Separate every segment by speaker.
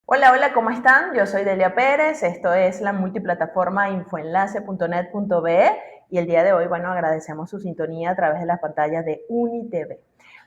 Speaker 1: Hola, hola, ¿cómo están? Yo soy Delia Pérez, esto es la multiplataforma infoenlace.net.be y el día de hoy, bueno, agradecemos su sintonía a través de las pantallas de UniTV.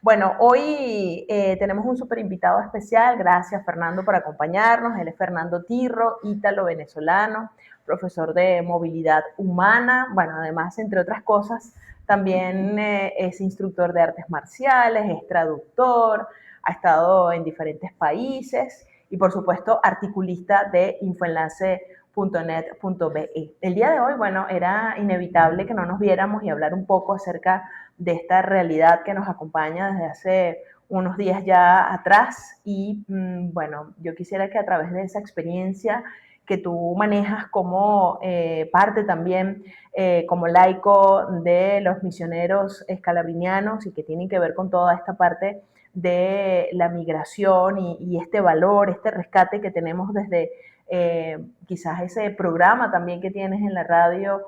Speaker 1: Bueno, hoy tenemos un súper invitado especial, gracias Fernando por acompañarnos, él es Fernando Tirro, ítalo-venezolano, profesor de movilidad humana, bueno, además, entre otras cosas, también es instructor de artes marciales, es traductor, ha estado en diferentes países y por supuesto articulista de infoenlace.net.be. El día de hoy, bueno, era inevitable que no nos viéramos y hablar un poco acerca de esta realidad que nos acompaña desde hace unos días ya atrás y bueno, yo quisiera que a través de esa experiencia que tú manejas como parte también como laico de los misioneros escalabrinianos y que tienen que ver con toda esta parte de la migración y este valor, este rescate que tenemos desde quizás ese programa también que tienes en la radio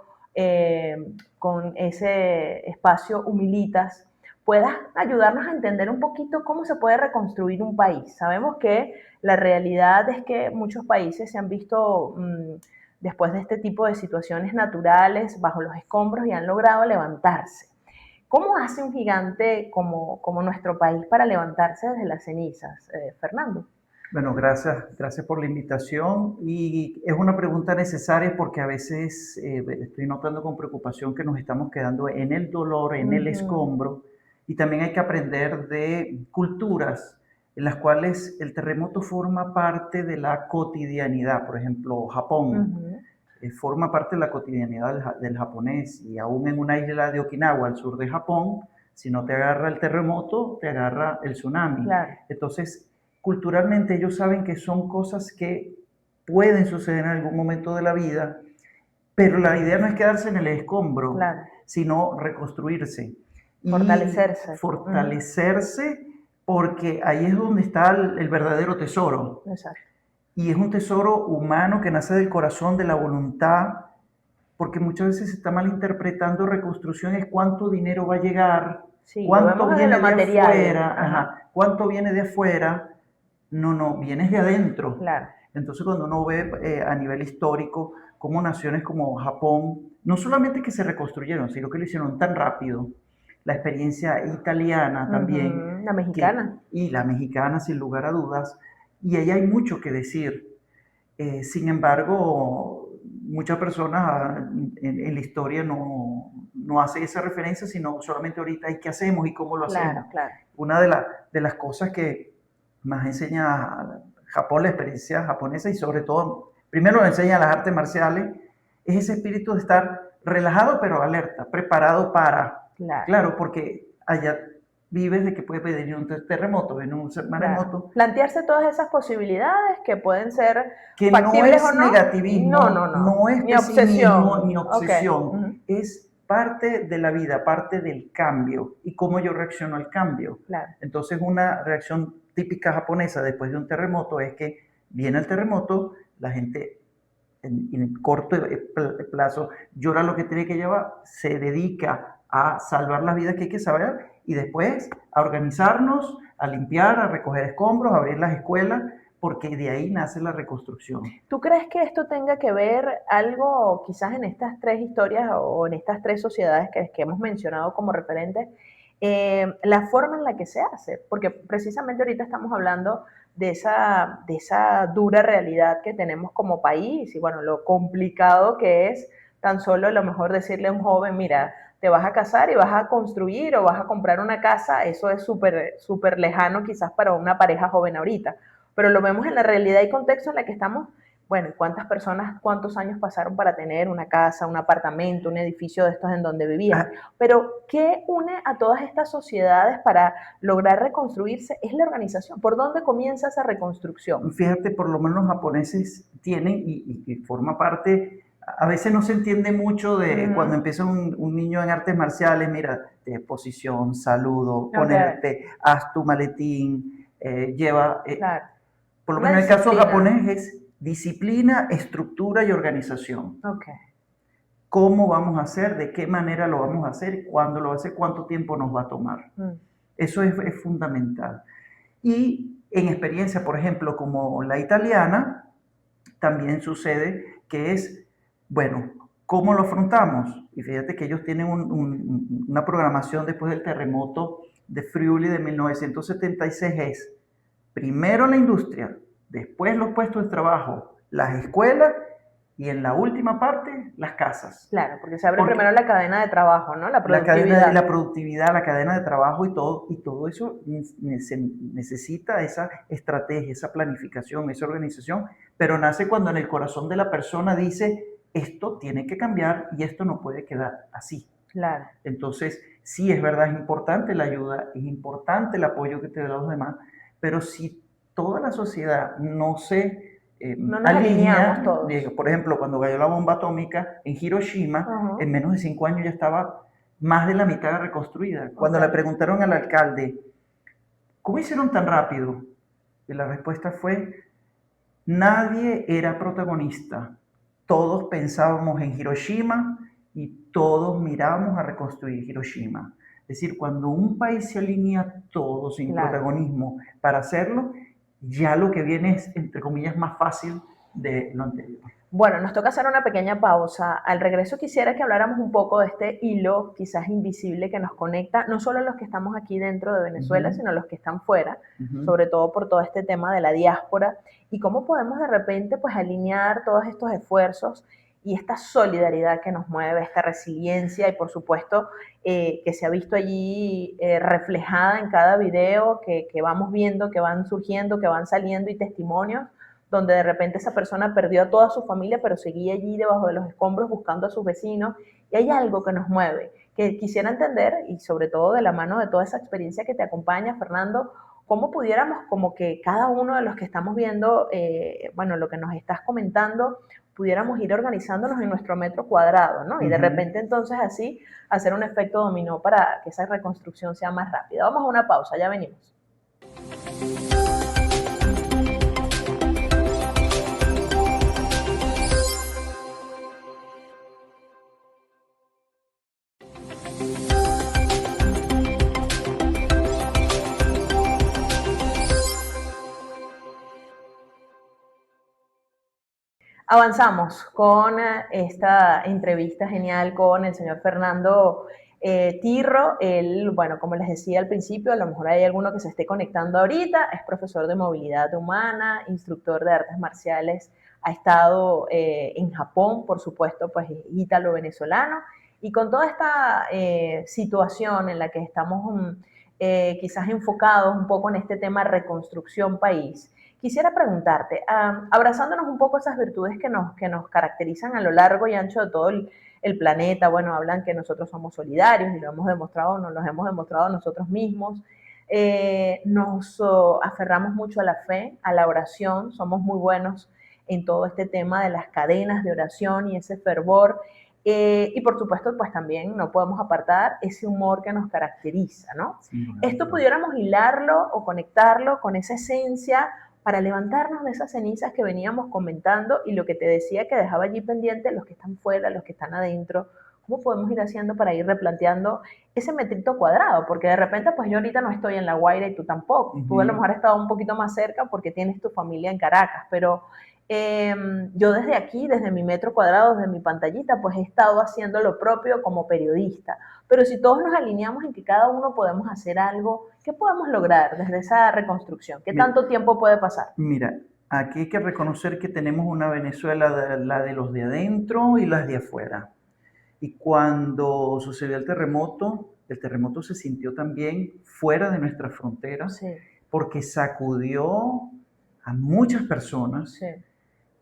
Speaker 1: con ese espacio Humilitas, puedas ayudarnos a entender un poquito cómo se puede reconstruir un país. Sabemos que la realidad es que muchos países se han visto después de este tipo de situaciones naturales bajo los escombros y han logrado levantarse. ¿Cómo hace un gigante como nuestro país para levantarse desde las cenizas, Fernando?
Speaker 2: Bueno, gracias por la invitación y es una pregunta necesaria porque a veces estoy notando con preocupación que nos estamos quedando en el dolor, en el
Speaker 1: Ujú,
Speaker 2: escombro y también hay que aprender de culturas en las cuales el terremoto forma parte de la cotidianidad. Por ejemplo, Japón
Speaker 1: ujú,
Speaker 2: forma parte de la cotidianidad del japonés y aún en una isla de Okinawa, al sur de Japón, si no te agarra el terremoto, te agarra el tsunami.
Speaker 1: claro,
Speaker 2: Entonces, culturalmente ellos saben que son cosas que pueden suceder en algún momento de la vida, pero la idea no es quedarse en el escombro,
Speaker 1: claro.
Speaker 2: sino reconstruirse y
Speaker 1: Fortalecerse. Ujú,
Speaker 2: fortalecerse porque ahí es donde está el verdadero tesoro.
Speaker 1: exacto.
Speaker 2: Y es un tesoro humano que nace del corazón, de la voluntad, porque muchas veces se está malinterpretando reconstrucción es cuánto dinero va a llegar,
Speaker 1: Sí, lo
Speaker 2: cuánto
Speaker 1: vemos desde lo
Speaker 2: viene de
Speaker 1: material.
Speaker 2: afuera,
Speaker 1: Ajá,
Speaker 2: ajá, cuánto viene de afuera, no, vienes de adentro.
Speaker 1: claro.
Speaker 2: Entonces cuando uno ve a nivel histórico cómo naciones como Japón, no solamente que se reconstruyeron, sino que lo hicieron tan rápido, la experiencia italiana también,
Speaker 1: Ujú, la mexicana.
Speaker 2: y la mexicana sin lugar a dudas, y ahí hay mucho que decir. Sin embargo, muchas personas en la historia no hacen esa referencia, sino solamente ahorita ¿y qué hacemos y cómo lo
Speaker 1: Claro,
Speaker 2: hacemos?
Speaker 1: claro.
Speaker 2: Una de las cosas que más enseña Japón, la experiencia japonesa y sobre todo, primero lo enseña las artes marciales, es ese espíritu de estar relajado pero alerta, preparado para,
Speaker 1: Claro,
Speaker 2: claro, porque allá vives de que puede venir un terremoto, venir un
Speaker 1: claro.
Speaker 2: maremoto,
Speaker 1: Plantearse todas esas posibilidades que pueden ser
Speaker 2: que no
Speaker 1: factibles o
Speaker 2: es
Speaker 1: no. No, no,
Speaker 2: negativismo,
Speaker 1: no.
Speaker 2: no es
Speaker 1: Mi
Speaker 2: pesimismo ni
Speaker 1: obsesión. Ok.
Speaker 2: obsesión,
Speaker 1: Ujú,
Speaker 2: es parte de la vida, parte del cambio y cómo yo reacciono al cambio.
Speaker 1: claro.
Speaker 2: Entonces una reacción típica japonesa después de un terremoto es que viene el terremoto, la gente en corto plazo llora lo que tiene que llevar, se dedica a salvar las vidas que hay que saber y después a organizarnos, a limpiar, a recoger escombros, a abrir las escuelas, porque de ahí nace la reconstrucción.
Speaker 1: ¿Tú crees que esto tenga que ver algo quizás en estas tres historias o en estas tres sociedades que hemos mencionado como referentes? La forma en la que se hace, porque precisamente ahorita estamos hablando de esa dura realidad que tenemos como país y bueno, lo complicado que es tan solo a lo mejor decirle a un joven, mira, te vas a casar y vas a construir o vas a comprar una casa, eso es súper, súper lejano quizás para una pareja joven ahorita, pero lo vemos en la realidad y contexto en la que estamos. Bueno, ¿cuántas personas, cuántos años pasaron para tener una casa, un apartamento, un edificio de estos en donde vivían?
Speaker 2: Ah,
Speaker 1: Pero, ¿qué une a todas estas sociedades para lograr reconstruirse? Es la organización. ¿Por dónde comienza esa reconstrucción?
Speaker 2: fíjate, por lo menos los japoneses tienen y forma parte, a veces no se entiende mucho
Speaker 1: Uh
Speaker 2: de cuando
Speaker 1: -huh.
Speaker 2: empieza un niño en artes marciales, mira, de posición, saludo,
Speaker 1: Ok,
Speaker 2: ponerte, haz tu maletín, lleva,
Speaker 1: claro.
Speaker 2: por lo
Speaker 1: Una
Speaker 2: menos en el caso
Speaker 1: disciplina.
Speaker 2: japonés es disciplina, estructura y organización.
Speaker 1: Ok.
Speaker 2: ¿Cómo vamos a hacer? ¿De qué manera lo vamos a hacer? ¿Cuándo lo va a hacer? ¿Cuánto tiempo nos va a tomar?
Speaker 1: Mm.
Speaker 2: Eso es fundamental. Y En experiencia, por ejemplo, como la italiana, también sucede que es, bueno, ¿cómo lo afrontamos? Y fíjate que ellos tienen una programación después del terremoto de Friuli de 1976, es primero la industria, después los puestos de trabajo, las escuelas y en la última parte las casas.
Speaker 1: Claro, porque se abre
Speaker 2: Porque
Speaker 1: primero la cadena de trabajo, ¿no? La
Speaker 2: la cadena de
Speaker 1: productividad.
Speaker 2: la productividad, la cadena de trabajo y todo eso necesita esa estrategia, esa planificación, esa organización, pero nace cuando en el corazón de la persona dice, esto tiene que cambiar y esto no puede quedar así.
Speaker 1: Claro.
Speaker 2: Entonces, sí, es verdad, es importante la ayuda, es importante el apoyo que te dan los demás, pero si toda la sociedad no se
Speaker 1: No nos alineamos
Speaker 2: alinea,
Speaker 1: todos.
Speaker 2: por ejemplo, cuando cayó la bomba atómica en Hiroshima,
Speaker 1: Ajá.
Speaker 2: en menos de 5 años ya estaba más de la mitad reconstruida. Cuando le
Speaker 1: Ok.
Speaker 2: preguntaron al alcalde, ¿cómo hicieron tan rápido? Y la respuesta fue, nadie era protagonista. Todos pensábamos en Hiroshima y todos mirábamos a reconstruir Hiroshima. Es decir, cuando un país se alinea todo sin
Speaker 1: Claro.
Speaker 2: protagonismo para hacerlo, ya lo que viene es, entre comillas, más fácil de lo anterior.
Speaker 1: Bueno, nos toca hacer una pequeña pausa. Al regreso quisiera que habláramos un poco de este hilo quizás invisible que nos conecta, no solo los que estamos aquí dentro de
Speaker 2: Uh
Speaker 1: Venezuela,
Speaker 2: -huh.
Speaker 1: sino los que están fuera,
Speaker 2: Uh -huh.
Speaker 1: sobre todo por todo este tema de la diáspora, y cómo podemos de repente pues alinear todos estos esfuerzos y esta solidaridad que nos mueve, esta resiliencia y por supuesto que se ha visto allí reflejada en cada video que vamos viendo, que van surgiendo, que van saliendo y testimonios donde de repente esa persona perdió a toda su familia, pero seguía allí debajo de los escombros buscando a sus vecinos. Y hay algo que nos mueve, que quisiera entender, y sobre todo de la mano de toda esa experiencia que te acompaña, Fernando, cómo pudiéramos, como que cada uno de los que estamos viendo, bueno, lo que nos estás comentando, pudiéramos ir organizándonos en nuestro metro cuadrado, ¿no? Y de repente entonces así hacer un efecto dominó para que esa reconstrucción sea más rápida. Vamos a una pausa, ya venimos. Avanzamos con esta entrevista genial con el señor Fernando Tirro. Él, bueno, como les decía al principio, a lo mejor hay alguno que se esté conectando ahorita, es profesor de movilidad humana, instructor de artes marciales, ha estado en Japón, por supuesto, pues ítalo-venezolano, y con toda esta situación en la que estamos quizás enfocados un poco en este tema reconstrucción país. Quisiera preguntarte, abrazándonos un poco esas virtudes que nos caracterizan a lo largo y ancho de todo el planeta, bueno, hablan que nosotros somos solidarios y lo hemos demostrado, nos lo hemos demostrado nosotros mismos, nos aferramos mucho a la fe, a la oración, somos muy buenos en todo este tema de las cadenas de oración y ese fervor, y por supuesto, pues también no podemos apartar ese humor que nos caracteriza, ¿no? Esto pudiéramos hilarlo o conectarlo con esa esencia para levantarnos de esas cenizas que veníamos comentando y lo que te decía que dejaba allí pendiente, los que están fuera, los que están adentro, ¿cómo podemos ir haciendo para ir replanteando ese metrito cuadrado? Porque de repente, pues yo ahorita no estoy en La Guaira y tú tampoco. Tú a lo mejor has estado un poquito más cerca porque tienes tu familia en Caracas, pero yo desde aquí, desde mi metro cuadrado, desde mi pantallita, pues he estado haciendo lo propio como periodista. Pero si todos nos alineamos en que cada uno podemos hacer algo, ¿qué podemos lograr desde esa reconstrucción? ¿Qué tanto tiempo puede pasar?
Speaker 2: Mira, aquí hay que reconocer que tenemos una Venezuela, la de los de adentro y las de afuera. Y cuando sucedió el terremoto se sintió también fuera de nuestras fronteras,
Speaker 1: Sí,
Speaker 2: porque sacudió a muchas personas.
Speaker 1: sí,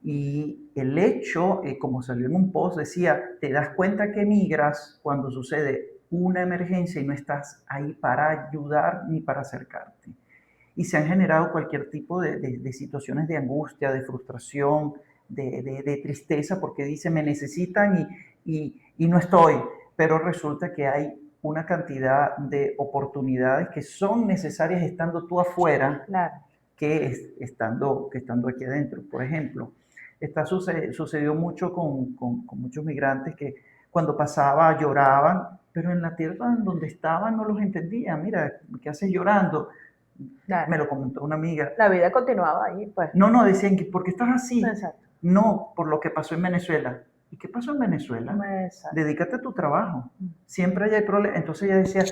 Speaker 2: Y el hecho, como salió en un post, decía, te das cuenta que migras cuando sucede una emergencia y no estás ahí para ayudar ni para acercarte. Y se han generado cualquier tipo de situaciones de angustia, de frustración, de tristeza, porque dice, me necesitan y no estoy. Pero resulta que hay una cantidad de oportunidades que son necesarias estando tú afuera
Speaker 1: claro.
Speaker 2: que estando aquí adentro. Por ejemplo, sucedió mucho con muchos migrantes que cuando pasaba lloraban, pero en la tierra en donde estaban no los entendían. Mira, ¿qué haces llorando?
Speaker 1: Claro.
Speaker 2: Me lo comentó una amiga.
Speaker 1: La vida continuaba ahí, pues.
Speaker 2: No, decían que ¿por qué estás así?
Speaker 1: Exacto.
Speaker 2: No, por lo que pasó en Venezuela. ¿Y qué pasó en Venezuela?
Speaker 1: Exacto.
Speaker 2: Dedícate a tu trabajo. Siempre hay problemas. Entonces ella decía,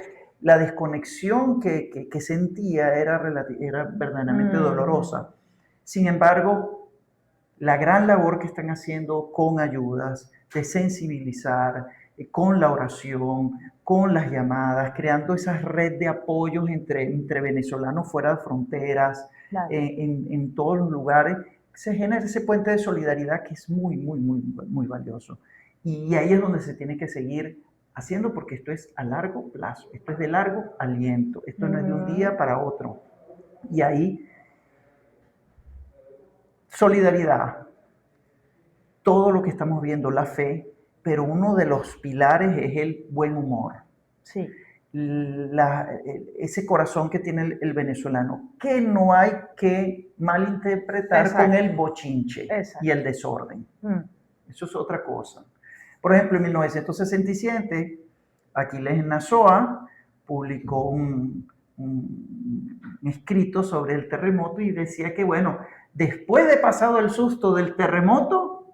Speaker 2: la desconexión que sentía era verdaderamente dolorosa. Sin embargo, la gran labor que están haciendo con ayudas, de sensibilizar, con la oración, con las llamadas, creando esa red de apoyos entre venezolanos fuera de fronteras,
Speaker 1: Claro.
Speaker 2: en todos los lugares, se genera ese puente de solidaridad que es muy, muy, muy, muy valioso. Y ahí es donde se tiene que seguir haciendo, porque esto es a largo plazo, esto es de largo aliento, esto no es de un día para otro. Y ahí, solidaridad, todo lo que estamos viendo, la fe, pero uno de los pilares es el buen humor.
Speaker 1: Sí.
Speaker 2: Ese corazón que tiene el venezolano, que no hay que malinterpretar
Speaker 1: Exacto.
Speaker 2: con el bochinche
Speaker 1: Exacto.
Speaker 2: y el desorden. Eso es otra cosa. Por ejemplo, en 1967, Aquiles Nazoa publicó un escrito sobre el terremoto y decía que, bueno, después de pasado el susto del terremoto,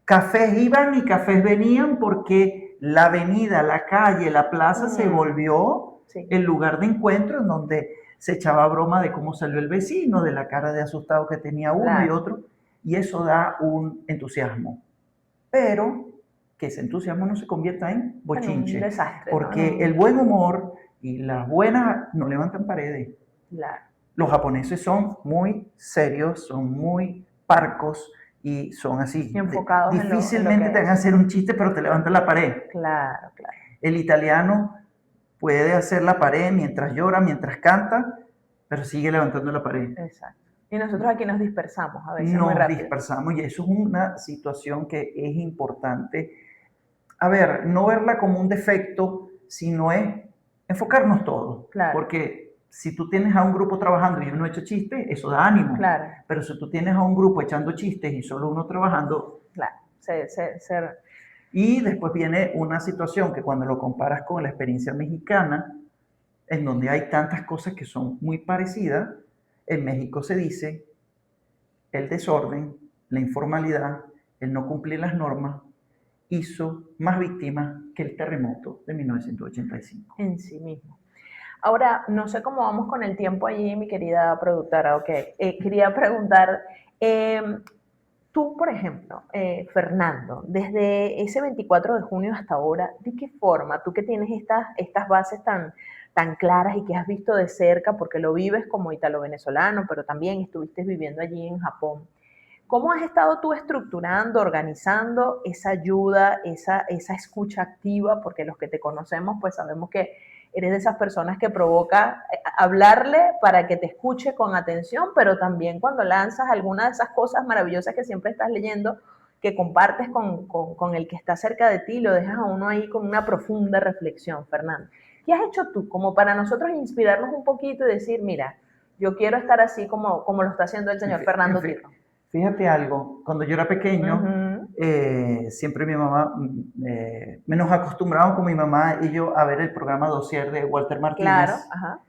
Speaker 2: cafés iban y cafés venían porque la avenida, la calle, la plaza se volvió el lugar de encuentro en donde se echaba broma de cómo salió el vecino, de la cara de asustado que tenía uno y otro, y eso da un entusiasmo. Pero que ese entusiasmo no se convierta en bochinche,
Speaker 1: un desastre,
Speaker 2: porque el buen humor y las buenas no levantan paredes.
Speaker 1: Claro.
Speaker 2: Los japoneses son muy serios, son muy parcos, y son así.
Speaker 1: Enfocados
Speaker 2: difícilmente te van a hacer un chiste, pero te levantan la pared.
Speaker 1: Claro, claro.
Speaker 2: El italiano puede hacer la pared mientras llora, mientras canta, pero sigue levantando la pared.
Speaker 1: Exacto. Y nosotros aquí nos dispersamos a veces
Speaker 2: muy rápido.
Speaker 1: Nos
Speaker 2: dispersamos y eso es una situación que es importante. A ver, no verla como un defecto, sino es enfocarnos todos.
Speaker 1: Claro.
Speaker 2: Porque si tú tienes a un grupo trabajando y uno echa chistes, eso da ánimo.
Speaker 1: Claro.
Speaker 2: Pero si tú tienes a un grupo echando chistes y solo uno trabajando...
Speaker 1: Claro.
Speaker 2: Y después viene una situación que cuando lo comparas con la experiencia mexicana, en donde hay tantas cosas que son muy parecidas, en México se dice el desorden, la informalidad, el no cumplir las normas, hizo más víctimas que el terremoto de 1985.
Speaker 1: En sí mismo. Ahora, no sé cómo vamos con el tiempo allí, mi querida productora. Ok, quería preguntar, tú, por ejemplo, Fernando, desde ese 24 de junio hasta ahora, ¿de qué forma, tú que tienes estas bases tan claras y que has visto de cerca, porque lo vives como italo-venezolano, pero también estuviste viviendo allí en Japón, ¿cómo has estado tú estructurando, organizando esa ayuda, esa escucha activa? Porque los que te conocemos, pues sabemos que eres de esas personas que provoca hablarle para que te escuche con atención, pero también cuando lanzas alguna de esas cosas maravillosas que siempre estás leyendo, que compartes con el que está cerca de ti, lo dejas a uno ahí con una profunda reflexión, Fernando. ¿Qué has hecho tú como para nosotros inspirarnos un poquito y decir, mira, yo quiero estar así como lo está haciendo el señor Fernando Tirón?
Speaker 2: Fíjate algo, cuando yo era pequeño, siempre mi mamá, me nos acostumbramos con mi mamá y yo a ver el programa Dossier de Walter Martínez.
Speaker 1: Claro, ajá.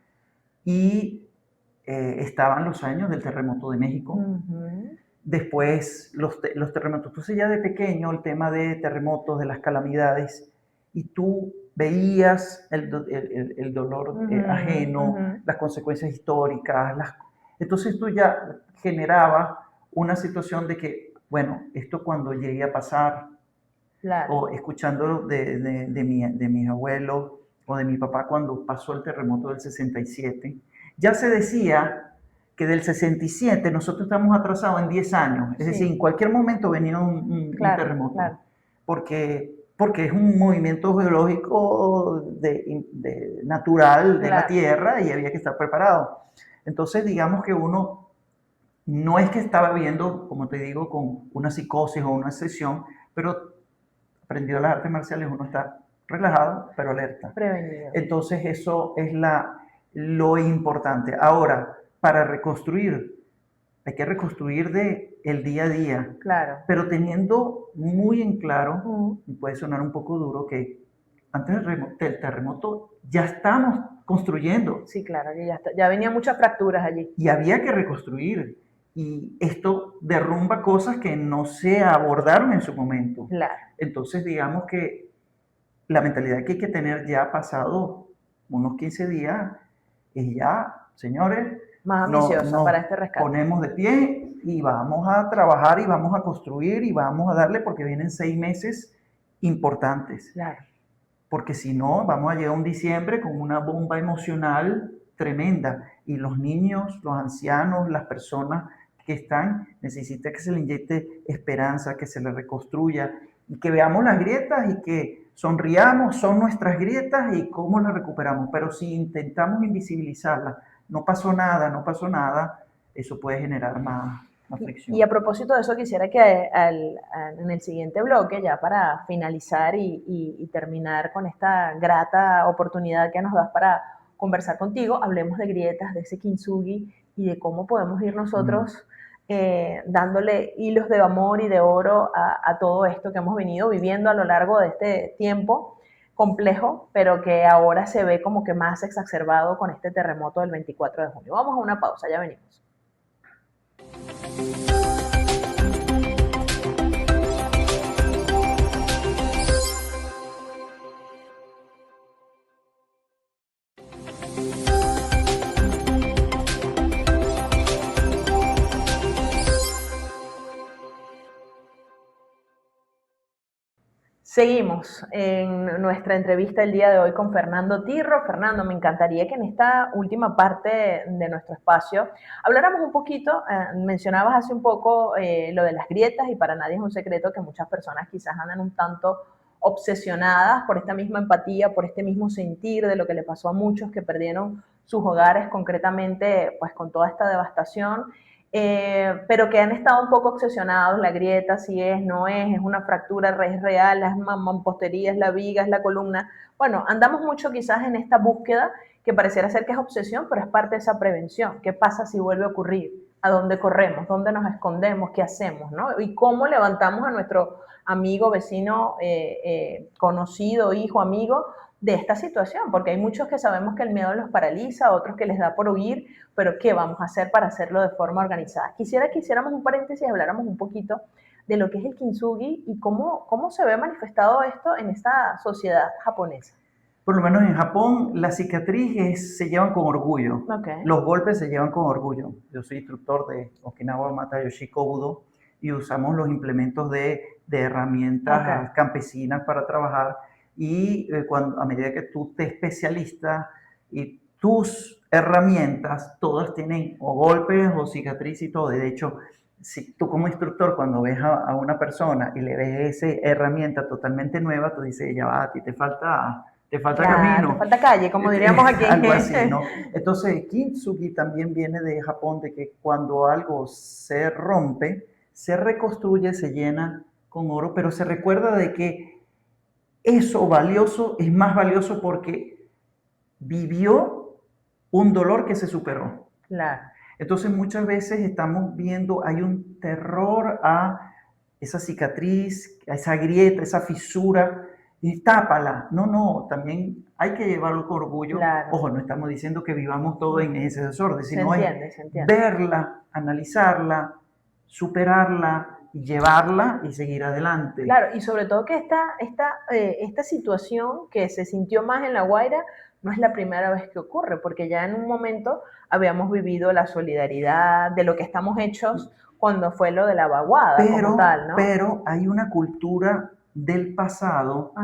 Speaker 2: Y estaban los años del terremoto de México. Después los terremotos. Entonces ya de pequeño el tema de terremotos, de las calamidades, y tú veías el dolor ajeno, las consecuencias históricas. Entonces tú ya generabas una situación de que, bueno, esto cuando llegue a pasar,
Speaker 1: claro,
Speaker 2: o escuchándolo de mis abuelos o de mi papá cuando pasó el terremoto del 67, ya se decía que del 67 nosotros estamos atrasados en 10 años, es decir, en cualquier momento venía un terremoto, claro. porque es un movimiento geológico natural de la Tierra y había que estar preparado. Entonces, digamos que uno no es que estaba viendo, como te digo, con una psicosis o una obsesión, pero aprendido las artes marciales, uno está relajado, pero alerta.
Speaker 1: Prevenido.
Speaker 2: Entonces eso es lo importante. Ahora, para reconstruir, hay que reconstruir el día a día.
Speaker 1: Claro.
Speaker 2: Pero teniendo muy en claro, y puede sonar un poco duro, que antes del terremoto ya estamos construyendo.
Speaker 1: Sí, claro, que ya venían muchas fracturas allí.
Speaker 2: Y había que reconstruir. Y esto derrumba cosas que no se abordaron en su momento.
Speaker 1: Claro.
Speaker 2: Entonces, digamos que la mentalidad que hay que tener ya pasado unos 15 días es ya, señores,
Speaker 1: Más ambiciosa para
Speaker 2: nos
Speaker 1: este rescate.
Speaker 2: ponemos de pie y vamos a trabajar y vamos a construir y vamos a darle porque vienen 6 meses importantes.
Speaker 1: Claro.
Speaker 2: Porque si no, vamos a llegar a un diciembre con una bomba emocional tremenda y los niños, los ancianos, las personas que están, necesita que se les inyecte esperanza, que se les reconstruya y que veamos las grietas y que sonriamos, son nuestras grietas y cómo las recuperamos. Pero si intentamos invisibilizarlas, no pasó nada, eso puede generar más fricción.
Speaker 1: Y a propósito de eso, quisiera que en el siguiente bloque, ya para finalizar y terminar con esta grata oportunidad que nos das para conversar contigo, hablemos de grietas, de ese kintsugi y de cómo podemos ir nosotros dándole hilos de amor y de oro a todo esto que hemos venido viviendo a lo largo de este tiempo complejo, pero que ahora se ve como que más exacerbado con este terremoto del 24 de junio. Vamos a una pausa, ya venimos. Seguimos en nuestra entrevista el día de hoy con Fernando Tirro. Fernando, me encantaría que en esta última parte de nuestro espacio habláramos un poquito, mencionabas hace un poco lo de las grietas y para nadie es un secreto que muchas personas quizás andan un tanto obsesionadas por esta misma empatía, por este mismo sentir de lo que le pasó a muchos que perdieron sus hogares concretamente pues con toda esta devastación. Pero que han estado un poco obsesionados, la grieta, si es, no es una fractura, es real, las mampostería, es la viga, es la columna. Bueno, andamos mucho quizás en esta búsqueda que pareciera ser que es obsesión, pero es parte de esa prevención. ¿Qué pasa si vuelve a ocurrir? ¿A dónde corremos? ¿Dónde nos escondemos? ¿Qué hacemos? ¿No? Y cómo levantamos a nuestro amigo, vecino, conocido, hijo, amigo, de esta situación, porque hay muchos que sabemos que el miedo los paraliza, otros que les da por huir, pero ¿qué vamos a hacer para hacerlo de forma organizada? Quisiera que hiciéramos un paréntesis y habláramos un poquito de lo que es el kintsugi y cómo se ve manifestado esto en esta sociedad japonesa.
Speaker 2: Por lo menos en Japón, las cicatrices se llevan con orgullo.
Speaker 1: Okay.
Speaker 2: Los golpes se llevan con orgullo. Yo soy instructor de Okinawa Matayoshi Kobudo y usamos los implementos de herramientas campesinas para trabajar. Y a medida que tú te especialistas y tus herramientas, todas tienen o golpes o cicatrices y todo. De hecho, si tú como instructor, cuando ves a una persona y le ves esa herramienta totalmente nueva, tú dices, ya va, a ti te falta camino.
Speaker 1: Te falta calle, como diríamos aquí.
Speaker 2: Algo así, ¿no? Entonces, kintsugi también viene de Japón, de que cuando algo se rompe, se reconstruye, se llena con oro, pero se recuerda de que eso valioso es más valioso porque vivió un dolor que se superó.
Speaker 1: Claro.
Speaker 2: Entonces, muchas veces estamos viendo, hay un terror a esa cicatriz, a esa grieta, esa fisura, y tápala. No, también hay que llevarlo con orgullo.
Speaker 1: Claro.
Speaker 2: Ojo, no estamos diciendo que vivamos todo en ese desorden, sino
Speaker 1: se entiende.
Speaker 2: Verla, analizarla, superarla, llevarla y seguir adelante.
Speaker 1: Claro, y sobre todo que esta situación que se sintió más en La Guaira no es la primera vez que ocurre, porque ya en un momento habíamos vivido la solidaridad de lo que estamos hechos cuando fue lo de la vaguada como tal, ¿no?
Speaker 2: Pero hay una cultura del pasado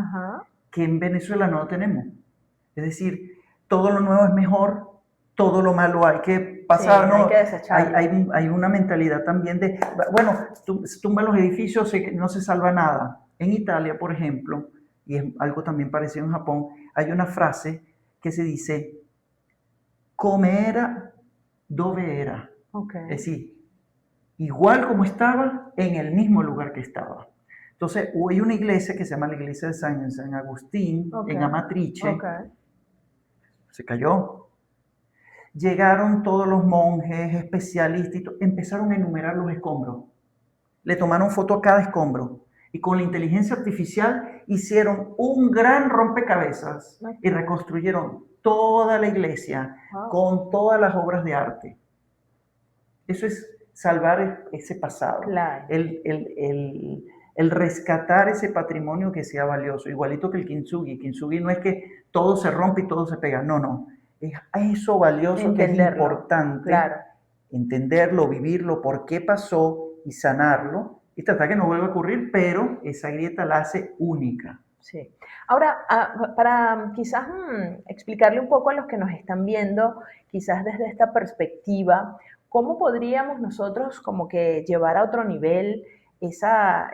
Speaker 2: que en Venezuela no tenemos. Es decir, todo lo nuevo es mejor, todo lo malo hay que pasar, ¿no?
Speaker 1: Hay que desecharlo.
Speaker 2: Hay una mentalidad también de, bueno, tumban los edificios, no se salva nada. En Italia, por ejemplo, y es algo también parecido en Japón, hay una frase que se dice, come era, dove era.
Speaker 1: Okay.
Speaker 2: Es decir, igual como estaba, en el mismo lugar que estaba. Entonces, hay una iglesia que se llama la iglesia de San Agustín, en Amatrice, se cayó. Llegaron todos los monjes, especialistas, empezaron a enumerar los escombros. Le tomaron foto a cada escombro y con la inteligencia artificial hicieron un gran rompecabezas y reconstruyeron toda la iglesia,
Speaker 1: Wow.
Speaker 2: con todas las obras de arte. Eso es salvar ese pasado,
Speaker 1: Claro.
Speaker 2: el rescatar ese patrimonio que sea valioso, igualito que el kintsugi. Kintsugi no es que todo se rompe y todo se pega, no, es eso valioso que es importante,
Speaker 1: claro.
Speaker 2: entenderlo, vivirlo, por qué pasó y sanarlo y tratar que no vuelva a ocurrir, pero esa grieta la hace única.
Speaker 1: Sí. Ahora, para quizás explicarle un poco a los que nos están viendo, quizás desde esta perspectiva, ¿cómo podríamos nosotros como que llevar a otro nivel esas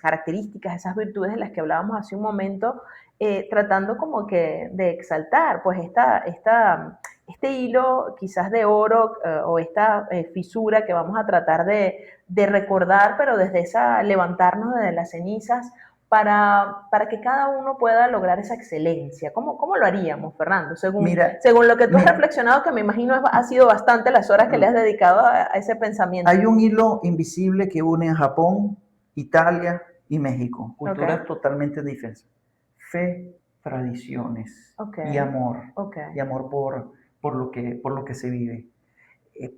Speaker 1: características, esas virtudes de las que hablábamos hace un momento, tratando como que de exaltar pues este hilo quizás de oro o esta fisura que vamos a tratar de recordar, pero desde esa levantarnos de las cenizas para que cada uno pueda lograr esa excelencia? ¿Cómo lo haríamos, Fernando? Según lo que tú has reflexionado, que me imagino ha sido bastante las horas que le has dedicado a ese pensamiento.
Speaker 2: Hay un hilo invisible que une a Japón, Italia y México, culturas totalmente diferentes. Fe, tradiciones y amor. Y amor por lo que se vive.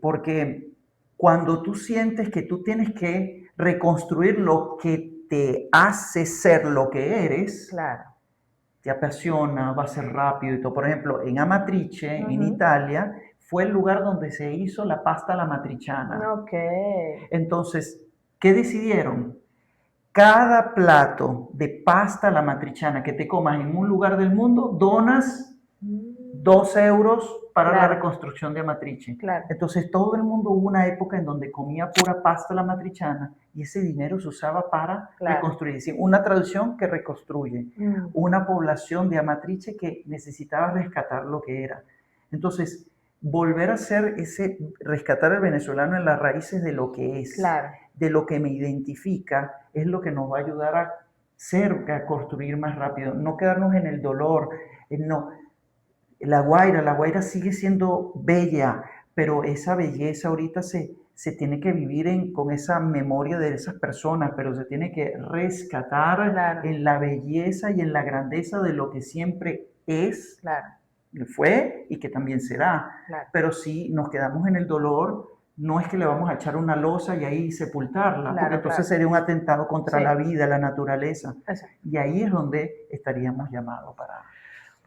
Speaker 2: Porque cuando tú sientes que tú tienes que reconstruir lo que te hace ser lo que eres,
Speaker 1: claro,
Speaker 2: te apasiona, va a ser rápido y todo. Por ejemplo, en Amatrice, en Italia, fue el lugar donde se hizo la pasta alla matriciana. Entonces, ¿qué decidieron? Cada plato de pasta alla matriciana que te comas en un lugar del mundo, donas 2 euros para la reconstrucción de Amatrice.
Speaker 1: Claro.
Speaker 2: Entonces todo el mundo hubo una época en donde comía pura pasta alla matriciana y ese dinero se usaba para reconstruir. Es decir, una tradición que reconstruye, una población de Amatrice que necesitaba rescatar lo que era. Entonces, volver a ser rescatar al venezolano en las raíces de lo que es, de lo que me identifica, es lo que nos va a ayudar a construir más rápido, no quedarnos en el dolor, no. La Guaira sigue siendo bella, pero esa belleza ahorita se tiene que vivir con esa memoria de esas personas, pero se tiene que rescatar en la belleza y en la grandeza de lo que siempre es, fue y que también será. Pero si nos quedamos en el dolor, no es que le vamos a echar una losa y ahí sepultarla, porque entonces sería un atentado contra la vida, la naturaleza. Y ahí es donde estaríamos llamados para...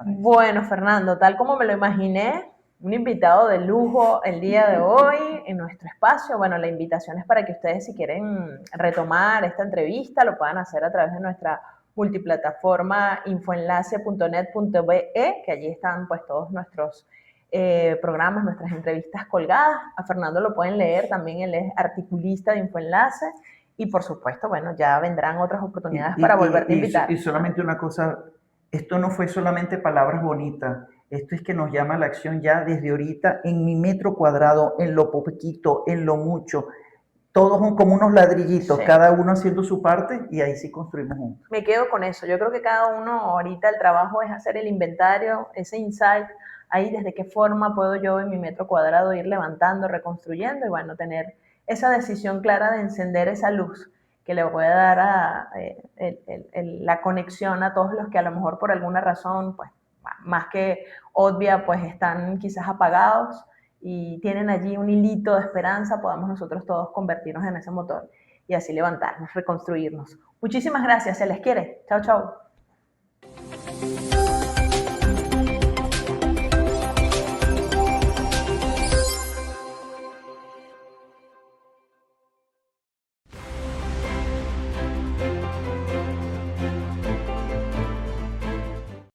Speaker 1: Bueno, Fernando, tal como me lo imaginé, un invitado de lujo el día de hoy en nuestro espacio. Bueno, la invitación es para que ustedes, si quieren retomar esta entrevista, lo puedan hacer a través de nuestra multiplataforma infoenlace.net.be, que allí están pues todos nuestros programas, nuestras entrevistas colgadas. A Fernando lo pueden leer, también él es articulista de Infoenlace. Y por supuesto, bueno, ya vendrán otras oportunidades para volverte a invitar.
Speaker 2: Y solamente una cosa, esto no fue solamente palabras bonitas, esto es que nos llama a la acción ya desde ahorita, en mi metro cuadrado, en lo poquito, en lo mucho, todos como unos ladrillitos, cada uno haciendo su parte y ahí sí construimos juntos.
Speaker 1: Me quedo con eso, yo creo que cada uno ahorita el trabajo es hacer el inventario, ese insight, ahí desde qué forma puedo yo en mi metro cuadrado ir levantando, reconstruyendo y bueno, tener esa decisión clara de encender esa luz que le puede dar la conexión a todos los que a lo mejor por alguna razón, pues más que obvia, pues están quizás apagados y tienen allí un hilito de esperanza, podamos nosotros todos convertirnos en ese motor y así levantarnos, reconstruirnos. Muchísimas gracias, se les quiere. Chao, chao.